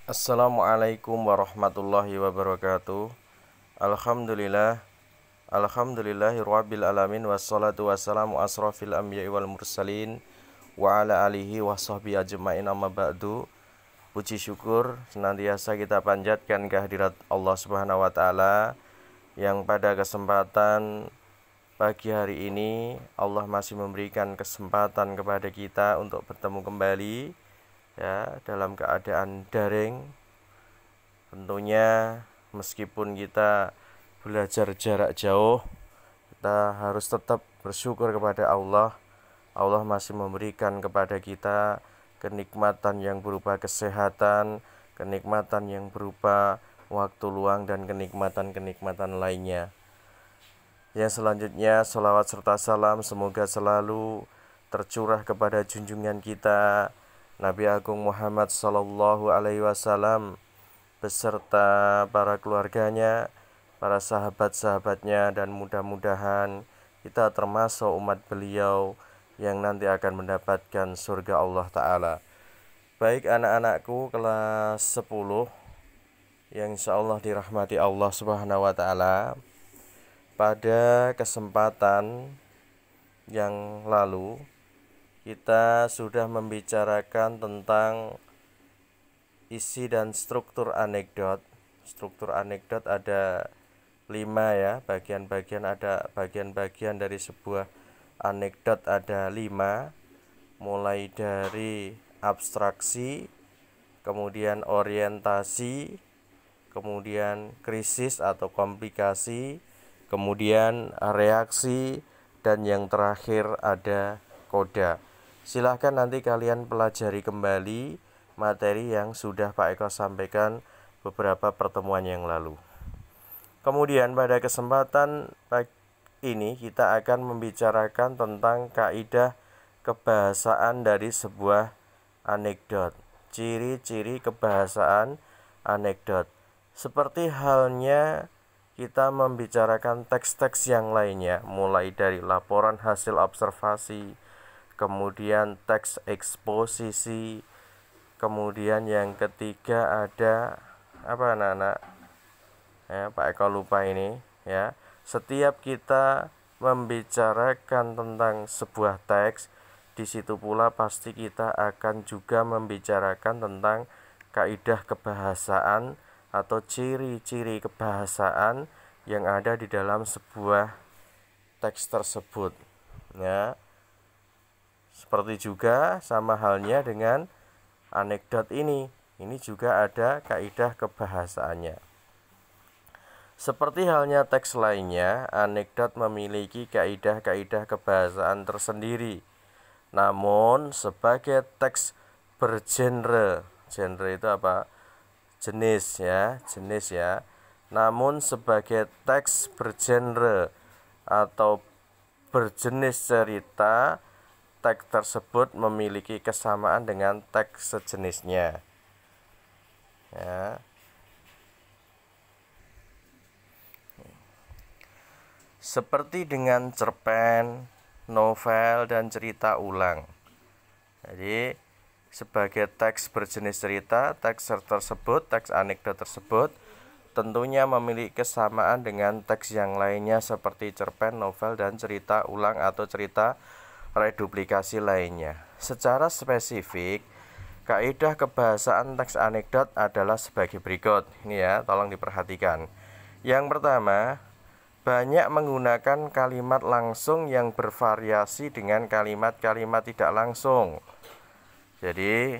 Assalamualaikum warahmatullahi wabarakatuh. Alhamdulillah. Alhamdulillahirabbil alamin wassalatu wassalamu asrofil anbiya'i wal mursalin wa ala alihi washabbihi ajmain amma ba'du. Puji syukur senantiasa kita panjatkan kehadirat Allah Subhanahu wa taala yang pada kesempatan pagi hari ini Allah masih memberikan kesempatan kepada kita untuk bertemu kembali ya dalam keadaan daring. Tentunya meskipun kita belajar jarak jauh, kita harus tetap bersyukur kepada Allah. Allah masih memberikan kepada kita kenikmatan yang berupa kesehatan, kenikmatan yang berupa waktu luang, dan kenikmatan-kenikmatan lainnya. Yang selanjutnya, salawat serta salam semoga selalu tercurah kepada junjungan kita Nabi Agung Muhammad Sallallahu Alaihi Wasallam beserta para keluarganya, para sahabat-sahabatnya, dan mudah-mudahan kita termasuk umat beliau yang nanti akan mendapatkan surga Allah Ta'ala. Baik anak-anakku kelas 10 yang insya Allah dirahmati Allah Subhanahu Wa Ta'ala, pada kesempatan yang lalu kita sudah membicarakan tentang isi dan struktur anekdot. Struktur anekdot ada 5 ya, bagian-bagian ada bagian-bagian dari sebuah anekdot ada 5, mulai dari abstraksi, kemudian orientasi, kemudian krisis atau komplikasi, kemudian reaksi, dan yang terakhir ada koda. Silahkan nanti kalian pelajari kembali materi yang sudah Pak Eko sampaikan beberapa pertemuan yang lalu. Kemudian pada kesempatan ini kita akan membicarakan tentang kaidah kebahasaan dari sebuah anekdot. Ciri-ciri kebahasaan anekdot. Seperti halnya kita membicarakan teks-teks yang lainnya, mulai dari laporan hasil observasi, kemudian teks eksposisi, kemudian yang ketiga ada apa anak-anak? Ya, Pak Eko lupa ini ya. Setiap kita membicarakan tentang sebuah teks, di situ pula pasti kita akan juga membicarakan tentang kaidah kebahasaan atau ciri-ciri kebahasaan yang ada di dalam sebuah teks tersebut ya. Seperti juga sama halnya dengan anekdot ini juga ada kaidah kebahasaannya. Seperti halnya teks lainnya, anekdot memiliki kaidah-kaidah kebahasaan tersendiri. Namun sebagai teks bergenre, genre itu apa? Jenis ya. Namun sebagai teks bergenre atau berjenis cerita, teks tersebut memiliki kesamaan dengan teks sejenisnya ya. Seperti dengan cerpen, novel, dan cerita ulang. Jadi sebagai teks berjenis cerita, teks tersebut, teks anekdot tersebut tentunya memiliki kesamaan dengan teks yang lainnya seperti cerpen, novel, dan cerita ulang atau cerita reduplikasi lainnya. Secara spesifik, kaidah kebahasaan teks anekdot adalah sebagai berikut. Ini ya, tolong diperhatikan. Yang pertama, banyak menggunakan kalimat langsung yang bervariasi dengan kalimat-kalimat tidak langsung. Jadi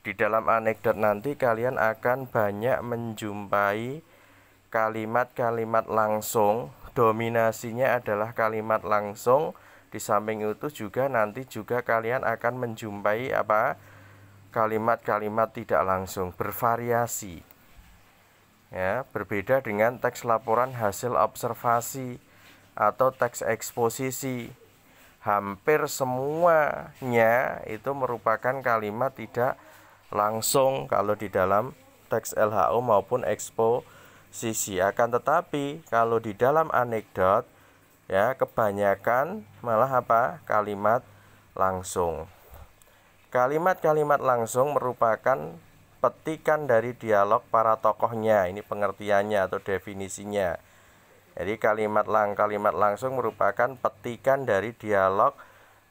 di dalam anekdot nanti kalian akan banyak menjumpai kalimat-kalimat langsung, dominasinya adalah kalimat langsung. Di samping itu juga nanti juga kalian akan menjumpai kalimat-kalimat tidak langsung, bervariasi. Ya, berbeda dengan teks laporan hasil observasi atau teks eksposisi. Hampir semuanya itu merupakan kalimat tidak langsung kalau di dalam teks LHO maupun eksposisi. Akan tetapi kalau di dalam anekdot ya kebanyakan malah kalimat langsung. Kalimat-kalimat langsung merupakan petikan dari dialog para tokohnya. Ini pengertiannya atau definisinya. Jadi kalimat langsung merupakan petikan dari dialog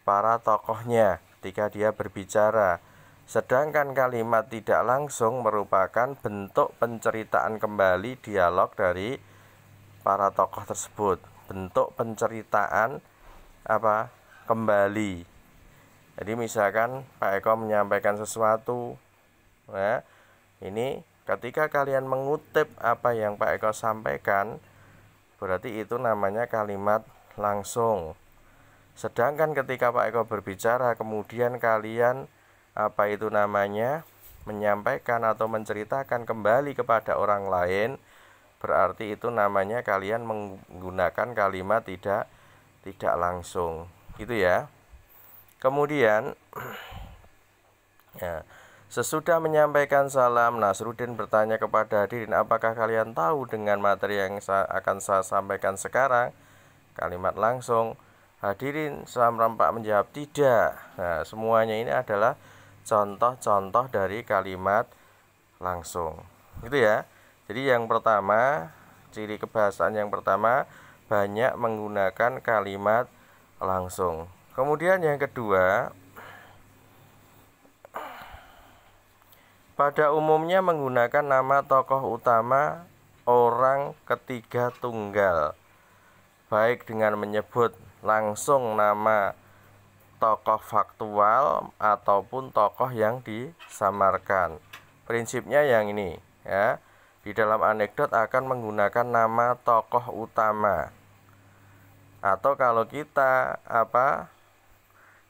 para tokohnya ketika dia berbicara. Sedangkan kalimat tidak langsung merupakan bentuk penceritaan kembali dialog dari para tokoh tersebut. Bentuk penceritaan kembali. Jadi misalkan Pak Eko menyampaikan sesuatu, nah, ini ketika kalian mengutip apa yang Pak Eko sampaikan, berarti itu namanya kalimat langsung. Sedangkan ketika Pak Eko berbicara, kemudian kalian menyampaikan atau menceritakan kembali kepada orang lain, berarti itu namanya kalian menggunakan kalimat tidak langsung, gitu ya. Kemudian ya, sesudah menyampaikan salam, Nasruddin bertanya kepada hadirin, apakah kalian tahu dengan materi yang akan saya sampaikan sekarang? Kalimat langsung. Hadirin serempak menjawab tidak. Nah, semuanya ini adalah contoh-contoh dari kalimat langsung, gitu ya. Jadi yang pertama, ciri kebahasaan yang pertama, banyak menggunakan kalimat langsung. Kemudian yang kedua, pada umumnya menggunakan nama tokoh utama orang ketiga tunggal, baik dengan menyebut langsung nama tokoh faktual ataupun tokoh yang disamarkan. Prinsipnya yang ini ya. Di dalam anekdot akan menggunakan nama tokoh utama. Atau kalau kita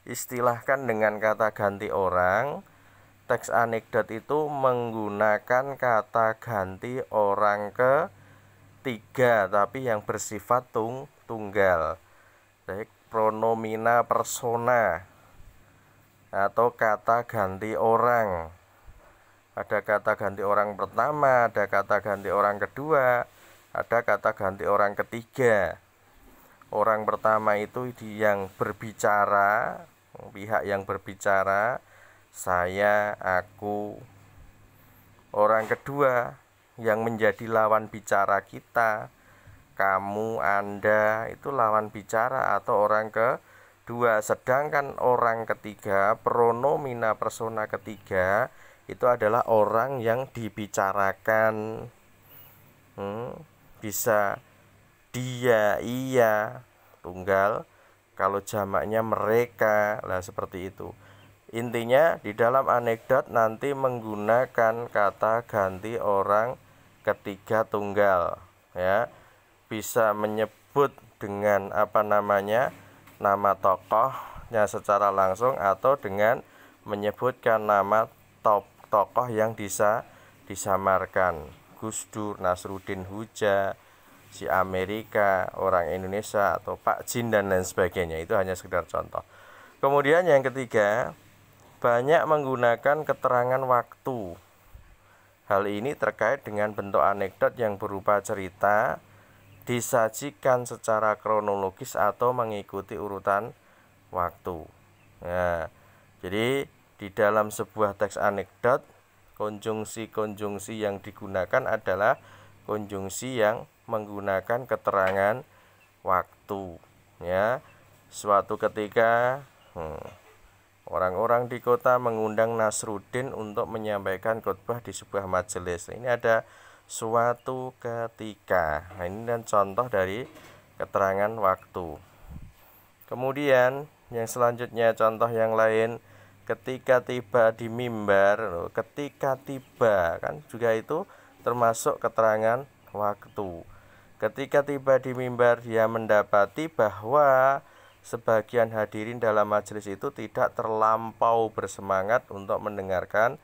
istilahkan dengan kata ganti orang, teks anekdot itu menggunakan kata ganti orang ketiga tapi yang bersifat tunggal, baik pronomina persona atau kata ganti orang. Ada kata ganti orang pertama, ada kata ganti orang kedua, ada kata ganti orang ketiga. Orang pertama itu yang berbicara, pihak yang berbicara, saya, aku. Orang kedua yang menjadi lawan bicara kita, kamu, Anda, itu lawan bicara atau orang kedua. Sedangkan orang ketiga, pronomina persona ketiga, itu adalah orang yang dibicarakan. Bisa dia, ia, tunggal. Kalau jamaknya mereka, lah seperti itu. Intinya di dalam anekdot nanti menggunakan kata ganti orang ketiga tunggal, ya. Bisa menyebut dengan nama tokohnya secara langsung atau dengan menyebutkan nama tokoh yang disamarkan. Gus Dur, Nasruddin Huja, si Amerika, orang Indonesia, atau Pak Jin dan lain sebagainya. Itu hanya sekedar contoh. Kemudian yang ketiga, banyak menggunakan keterangan waktu. Hal ini terkait dengan bentuk anekdot yang berupa cerita disajikan secara kronologis atau mengikuti urutan waktu. Nah, jadi di dalam sebuah teks anekdot, konjungsi-konjungsi yang digunakan adalah konjungsi yang menggunakan keterangan waktu, ya. Suatu ketika orang-orang di kota mengundang Nasruddin untuk menyampaikan khotbah di sebuah majelis. Ini ada suatu ketika. Nah, ini dan contoh dari keterangan waktu. Kemudian yang selanjutnya contoh yang lain, ketika tiba di mimbar. Ketika tiba kan juga itu termasuk keterangan waktu. Ketika tiba di mimbar, dia mendapati bahwa sebagian hadirin dalam majelis itu tidak terlampau bersemangat untuk mendengarkan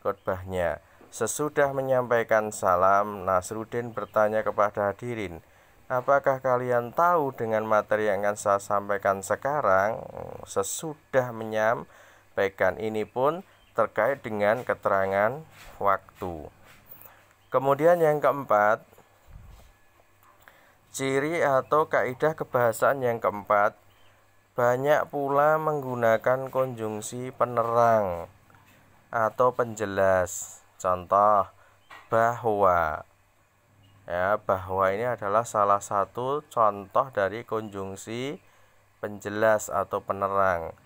khotbahnya. Sesudah menyampaikan salam, Nasruddin bertanya kepada hadirin, apakah kalian tahu dengan materi yang akan saya sampaikan sekarang? Sesudah menyampaikan ini pun terkait dengan keterangan waktu. Kemudian yang keempat, ciri atau kaidah kebahasaan yang keempat, banyak pula menggunakan konjungsi penerang atau penjelas, Contoh bahwa. Ya, bahwa ini adalah salah satu contoh dari konjungsi penjelas atau penerang.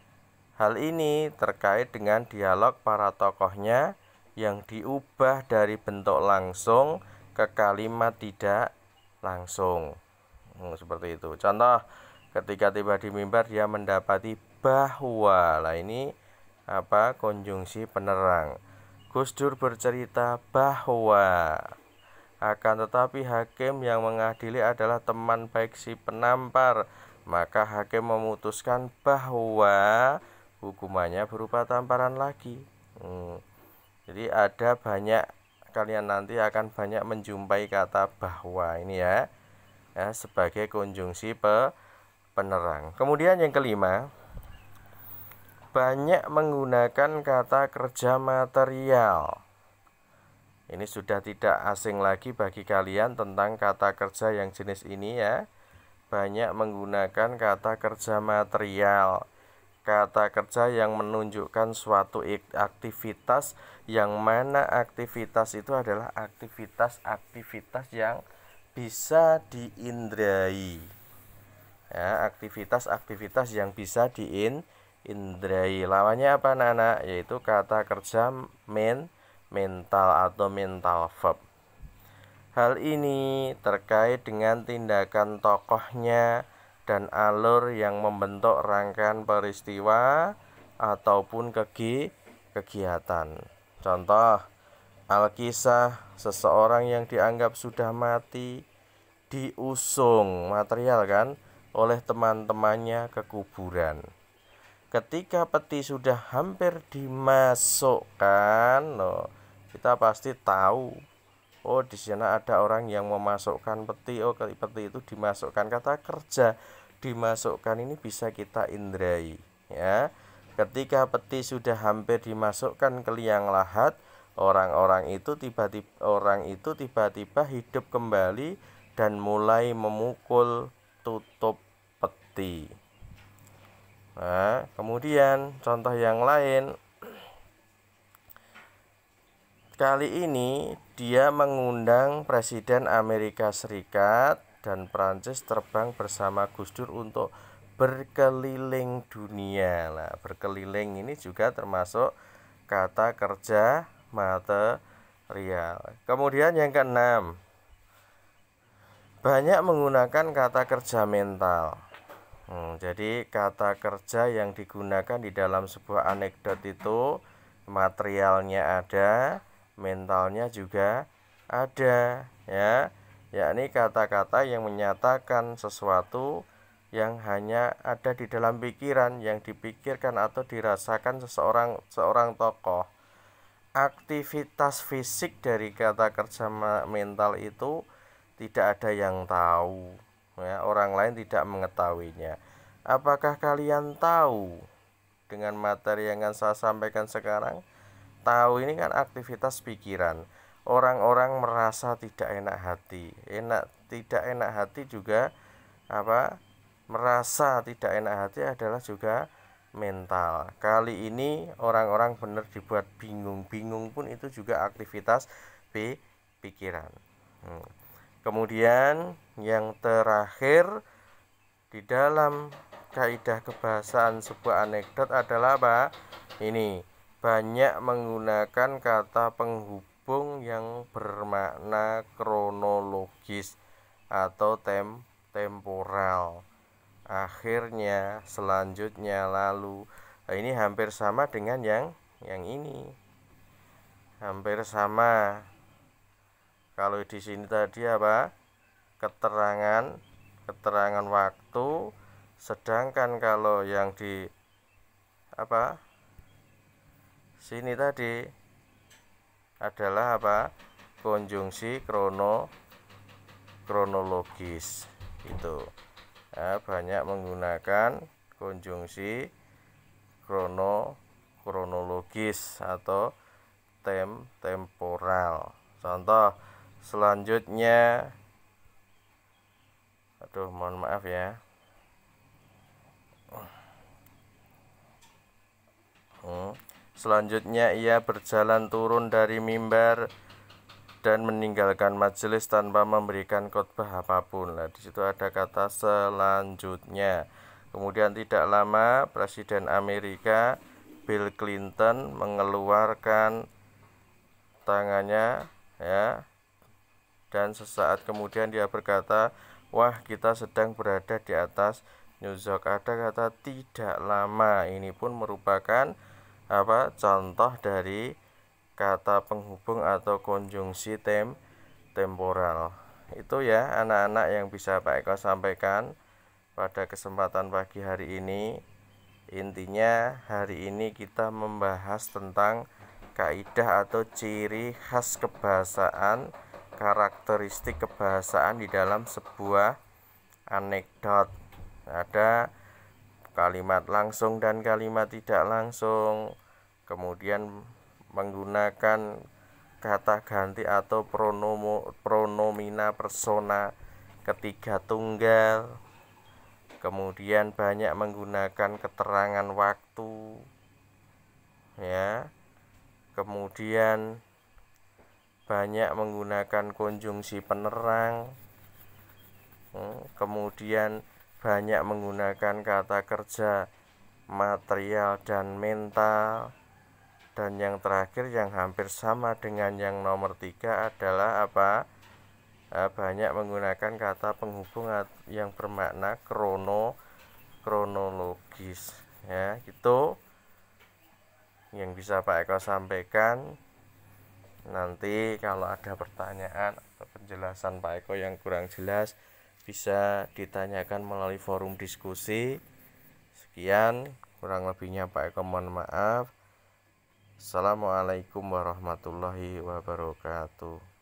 Hal ini terkait dengan dialog para tokohnya yang diubah dari bentuk langsung ke kalimat tidak langsung. Seperti itu. Contoh, ketika tiba di mimbar dia mendapati bahwa. Nah, ini apa? Konjungsi penerang. Gus Dur bercerita bahwa akan tetapi hakim yang mengadili adalah teman baik si penampar, maka hakim memutuskan bahwa hukumannya berupa tamparan lagi. Jadi ada banyak, kalian nanti akan banyak menjumpai kata bahwa ini ya, sebagai konjungsi penerang. Kemudian yang kelima, banyak menggunakan kata kerja material. Ini sudah tidak asing lagi bagi kalian tentang kata kerja yang jenis ini ya. Banyak menggunakan kata kerja material. Kata kerja yang menunjukkan suatu aktivitas, yang mana aktivitas itu adalah aktivitas-aktivitas yang bisa diindrai. Ya, aktivitas-aktivitas yang bisa diindrai. Lawannya apa anak-anak? Yaitu kata kerja mental atau mental verb. Hal ini terkait dengan tindakan tokohnya dan alur yang membentuk rangkaian peristiwa ataupun kegiatan. Contoh, Alkisah, seseorang yang dianggap sudah mati diusung material kan oleh teman-temannya ke kuburan. Ketika peti sudah hampir dimasukkan, kita pasti tahu, oh di sana ada orang yang memasukkan peti. Oh, peti itu dimasukkan. Kata kerja dimasukkan ini bisa kita indrai ya. Ketika peti sudah hampir dimasukkan ke liang lahat, orang itu tiba-tiba hidup kembali dan mulai memukul tutup peti. Nah, kemudian contoh yang lain, kali ini dia mengundang Presiden Amerika Serikat dan Prancis terbang bersama Gus Dur untuk berkeliling dunia. Nah, berkeliling ini juga termasuk kata kerja material. Kemudian yang keenam, banyak menggunakan kata kerja mental. Jadi kata kerja yang digunakan di dalam sebuah anekdot itu materialnya ada, mentalnya juga ada ya. Yakni kata-kata yang menyatakan sesuatu yang hanya ada di dalam pikiran, yang dipikirkan atau dirasakan seorang tokoh. Aktivitas fisik dari kata kerja mental itu tidak ada yang tahu ya, orang lain tidak mengetahuinya. Apakah kalian tahu dengan materi yang akan saya sampaikan sekarang? Tahu ini kan aktivitas pikiran. Orang-orang merasa tidak enak hati. Tidak enak hati juga apa? Merasa tidak enak hati adalah juga mental. Kali ini orang-orang benar dibuat bingung pun itu juga aktivitas pikiran. Kemudian yang terakhir di dalam kaidah kebahasaan sebuah anekdot adalah apa? Ini banyak menggunakan kata penghubung yang bermakna kronologis atau temporal. Akhirnya, selanjutnya, lalu. Nah, ini hampir sama dengan yang ini. Hampir sama. Kalau di sini tadi apa? Keterangan waktu, sedangkan kalau yang di apa? Sini tadi adalah apa? Konjungsi kronologis. Itu. Ya, banyak menggunakan konjungsi kronologis atau temporal. Contoh selanjutnya, mohon maaf ya. Selanjutnya ia berjalan turun dari mimbar dan meninggalkan majelis tanpa memberikan khotbah apapun. Nah, di situ ada kata selanjutnya. Kemudian tidak lama Presiden Amerika Bill Clinton mengeluarkan tangannya, ya, dan sesaat kemudian dia berkata, wah, kita sedang berada di atas New York. Ada kata tidak lama, ini pun merupakan contoh dari kata penghubung atau konjungsi temporal. Itu ya anak-anak yang bisa Pak Eko sampaikan pada kesempatan pagi hari ini. Intinya hari ini kita membahas tentang kaidah atau ciri khas kebahasaan, karakteristik kebahasaan di dalam sebuah anekdot. Ada kalimat langsung dan kalimat tidak langsung, kemudian menggunakan kata ganti atau pronomina persona ketiga tunggal, kemudian banyak menggunakan keterangan waktu, ya, kemudian banyak menggunakan konjungsi penerang, kemudian banyak menggunakan kata kerja material dan mental, dan yang terakhir yang hampir sama dengan yang nomor 3 adalah banyak menggunakan kata penghubung yang bermakna kronologis, ya. Itu yang bisa Pak Eko sampaikan. Nanti kalau ada pertanyaan atau penjelasan Pak Eko yang kurang jelas bisa ditanyakan melalui forum diskusi. Sekian, kurang lebihnya Pak Eko mohon maaf. Assalamualaikum warahmatullahi wabarakatuh.